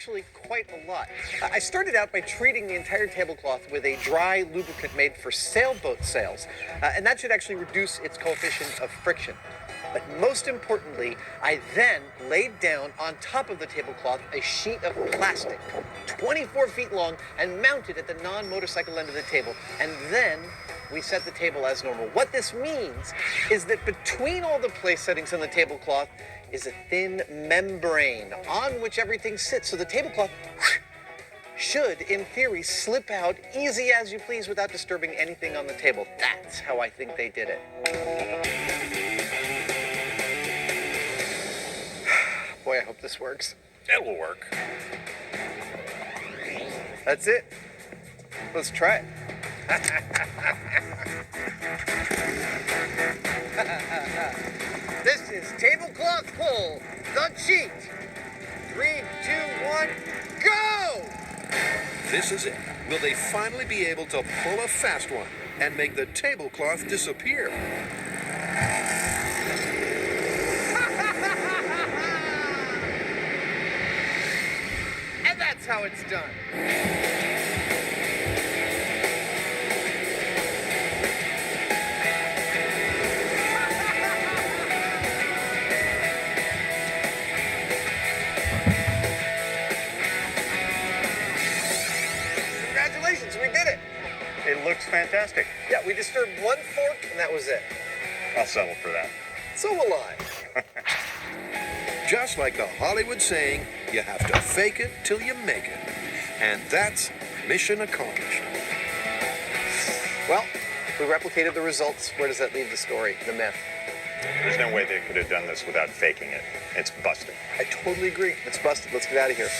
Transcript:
actually quite a lot. I started out by treating the entire tablecloth with a dry lubricant made for sailboat sails, and that should actually reduce its coefficient of friction. But most importantly, I then laid down on top of the tablecloth a sheet of plastic, 24 feet long, and mounted at the non-motorcycle end of the table. And then we set the table as normal. What this means is that between all the place settings on the tablecloth is a thin membrane on which everything sits. So the tablecloth should, in theory, slip out easy as you please without disturbing anything on the table. That's how I think they did it. Boy, I hope this works. It will work. That's it. Let's try it. This is Tablecloth Pull, the cheat. 3, 2, 1, go! This is it. Will they finally be able to pull a fast one and make the tablecloth disappear? And that's how it's done. Congratulations, we did it. It looks fantastic. Yeah, we disturbed one fork and that was it. I'll settle for that. So will I. Just like the Hollywood saying, you have to fake it till you make it. And that's mission accomplished. Well, we replicated the results. Where does that leave the story, the myth? There's no way they could have done this without faking it. It's busted. I totally agree. It's busted. Let's get out of here.